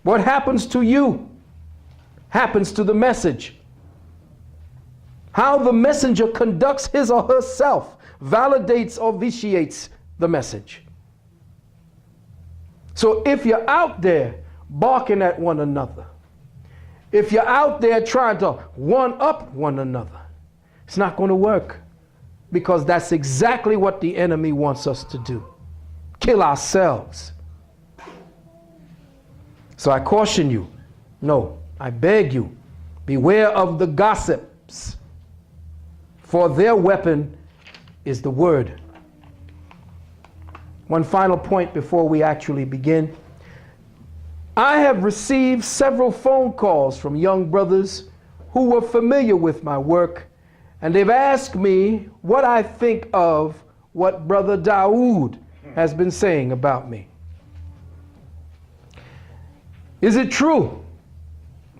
What happens to you happens to the message. How the messenger conducts his or herself validates or vitiates the message. So if you're out there barking at one another, if you're out there trying to one-up one another, it's not going to work, because that's exactly what the enemy wants us to do. Kill ourselves. So I caution you, no, I beg you, beware of the gossips, for their weapon is the word. One final point before we actually begin. I have received several phone calls from young brothers who were familiar with my work, and they've asked me what I think of what Brother Dawood has been saying about me. Is it true?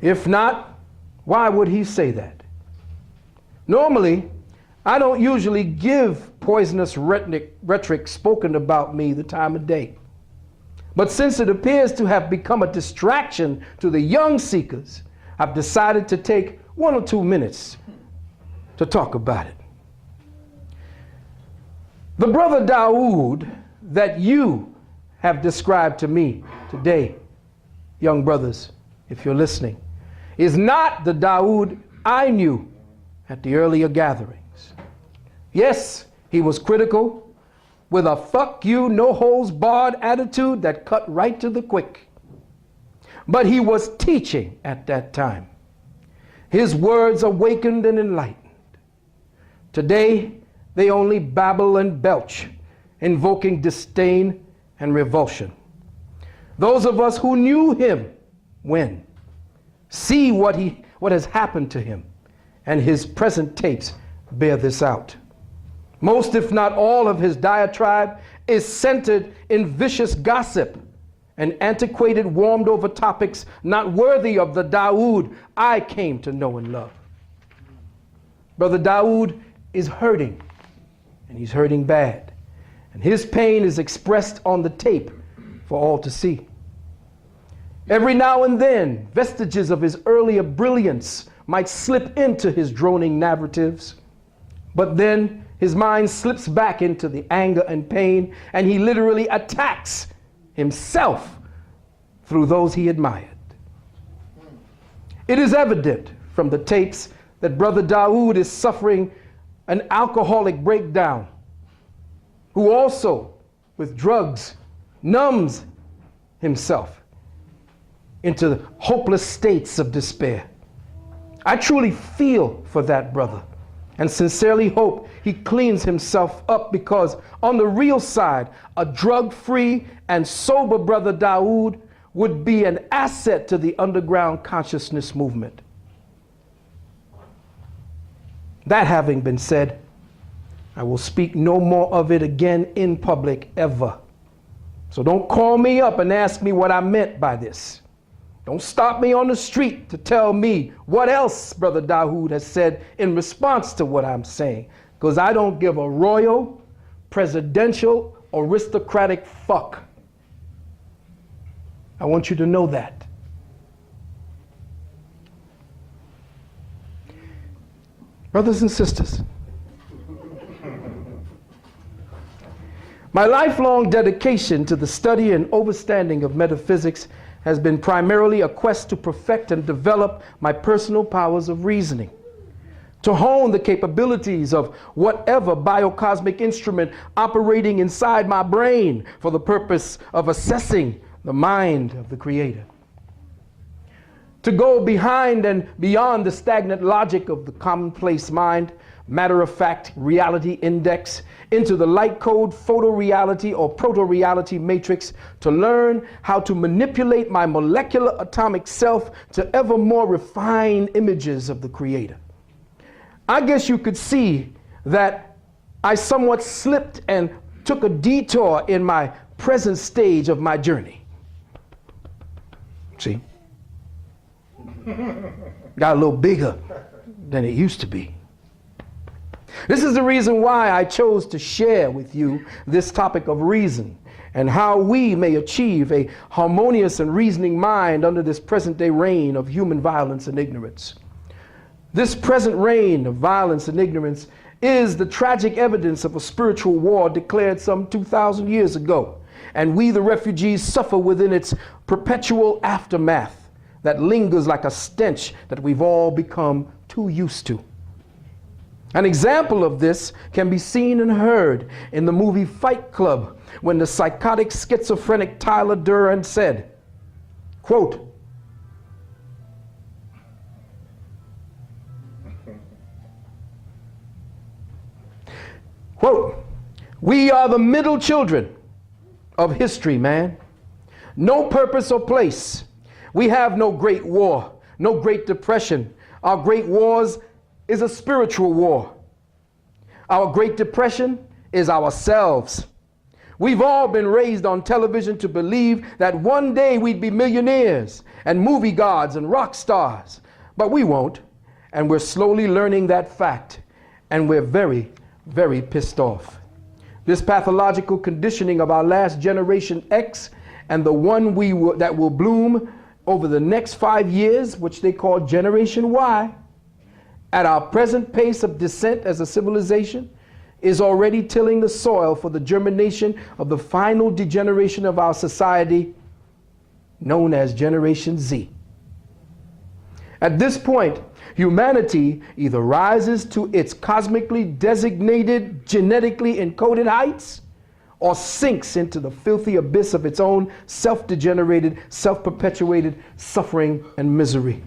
If not, why would he say that? Normally, I don't usually give poisonous rhetoric spoken about me the time of day. But since it appears to have become a distraction to the young seekers, I've decided to take 1 or 2 minutes to talk about it. The Brother Dawood that you have described to me today, young brothers, if you're listening, is not the Dawood I knew at the earlier gatherings. Yes, he was critical, with a fuck you, no holds barred attitude that cut right to the quick. But he was teaching at that time. His words awakened and enlightened. Today, they only babble and belch, invoking disdain and revulsion. Those of us who knew him when see what has happened to him, and his present tapes bear this out. Most, if not all, of his diatribe is centered in vicious gossip and antiquated, warmed-over topics not worthy of the Dawood I came to know and love. Brother Dawood is hurting, and he's hurting bad. And his pain is expressed on the tape for all to see. Every now and then, vestiges of his earlier brilliance might slip into his droning narratives, but then his mind slips back into the anger and pain, and he literally attacks himself through those he admired. It is evident from the tapes that Brother Dawood is suffering an alcoholic breakdown, who also, with drugs, numbs himself into hopeless states of despair. I truly feel for that brother, and sincerely hope he cleans himself up, because on the real side, a drug-free and sober Brother Dawood would be an asset to the underground consciousness movement. That having been said, I will speak no more of it again in public ever. So don't call me up and ask me what I meant by this. Don't stop me on the street to tell me what else Brother Dawood has said in response to what I'm saying, because I don't give a royal, presidential, aristocratic fuck. I want you to know that. Brothers and sisters, my lifelong dedication to the study and understanding of metaphysics has been primarily a quest to perfect and develop my personal powers of reasoning, to hone the capabilities of whatever biocosmic instrument operating inside my brain for the purpose of assessing the mind of the Creator. To go behind and beyond the stagnant logic of the commonplace mind, matter-of-fact reality index, into the light code photoreality or proto-reality matrix, to learn how to manipulate my molecular atomic self to ever more refined images of the Creator. I guess you could see that I somewhat slipped and took a detour in my present stage of my journey. See? Got a little bigger than it used to be. This is the reason why I chose to share with you this topic of reason and how we may achieve a harmonious and reasoning mind under this present-day reign of human violence and ignorance. This present reign of violence and ignorance is the tragic evidence of a spiritual war declared some 2,000 years ago, and we, the refugees, suffer within its perpetual aftermath that lingers like a stench that we've all become too used to. An example of this can be seen and heard in the movie Fight Club, when the psychotic schizophrenic Tyler Durden said, quote, "We are the middle children of history, man. No purpose or place. We have no great war, no great depression. Our great wars is a spiritual war. Our great depression is ourselves. We've all been raised on television to believe that one day we'd be millionaires and movie gods and rock stars, but we won't, and we're slowly learning that fact, and we're very, very pissed off. This pathological conditioning of our last generation X and the one that will bloom over the next 5 years, which they call Generation Y, at our present pace of descent as a civilization, is already tilling the soil for the germination of the final degeneration of our society, known as Generation Z. At this point, humanity either rises to its cosmically designated, genetically encoded heights, or sinks into the filthy abyss of its own self-degenerated, self-perpetuated suffering and misery.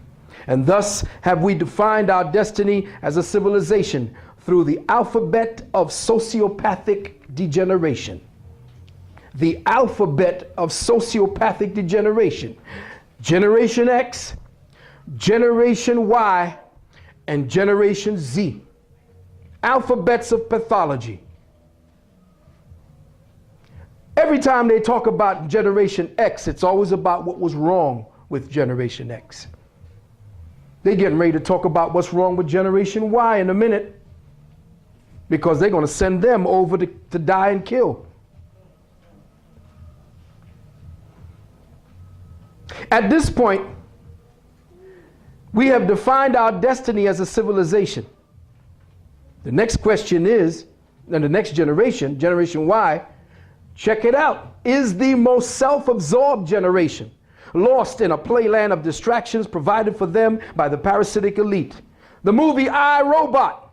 And thus have we defined our destiny as a civilization through the alphabet of sociopathic degeneration. The alphabet of sociopathic degeneration. Generation X, Generation Y, and Generation Z. Alphabets of pathology. Every time they talk about Generation X, it's always about what was wrong with Generation X. They're getting ready to talk about what's wrong with Generation Y in a minute, because they're going to send them over to die and kill. At this point, we have defined our destiny as a civilization. The next question is, and the next generation, Generation Y, check it out, is the most self-absorbed generation, lost in a playland of distractions provided for them by the parasitic elite. The movie I, Robot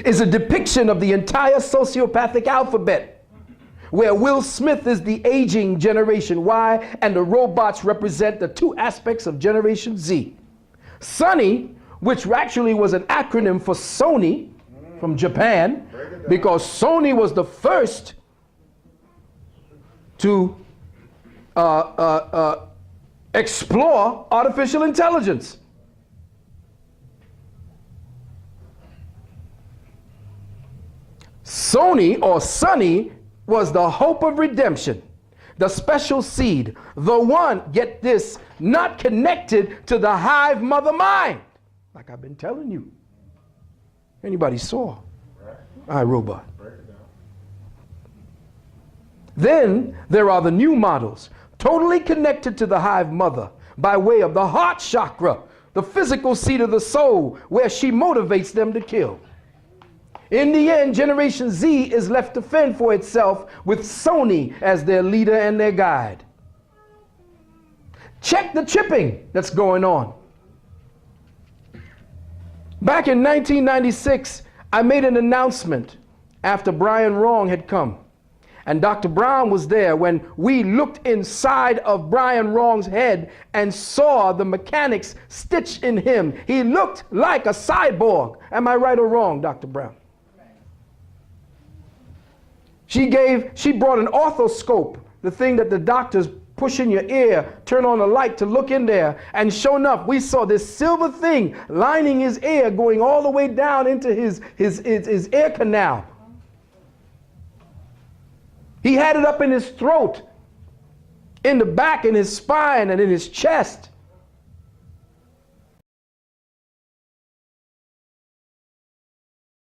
is a depiction of the entire sociopathic alphabet, where Will Smith is the aging Generation Y and the robots represent the two aspects of Generation Z. Sonny, which actually was an acronym for Sony from Japan, because Sony was the first to explore artificial intelligence. Sony, or Sonny, was the hope of redemption, the special seed, the one, get this, not connected to the hive mother mind, like I've been telling you. Anybody saw iRobot? Then there are the new models, totally connected to the hive mother by way of the heart chakra, the physical seat of the soul, where she motivates them to kill. In the end, Generation Z is left to fend for itself with Sony as their leader and their guide. Check the chipping that's going on. Back in 1996, I made an announcement after Brian Wrong had come. And Dr. Brown was there when we looked inside of Brian Wrong's head and saw the mechanics stitched in him. He looked like a cyborg. Am I right or wrong, Dr. Brown? She brought an orthoscope, the thing that the doctors push in your ear, turn on a light to look in there, and sure enough, we saw this silver thing lining his ear, going all the way down into his ear canal. He had it up in his throat, in the back, in his spine, and in his chest.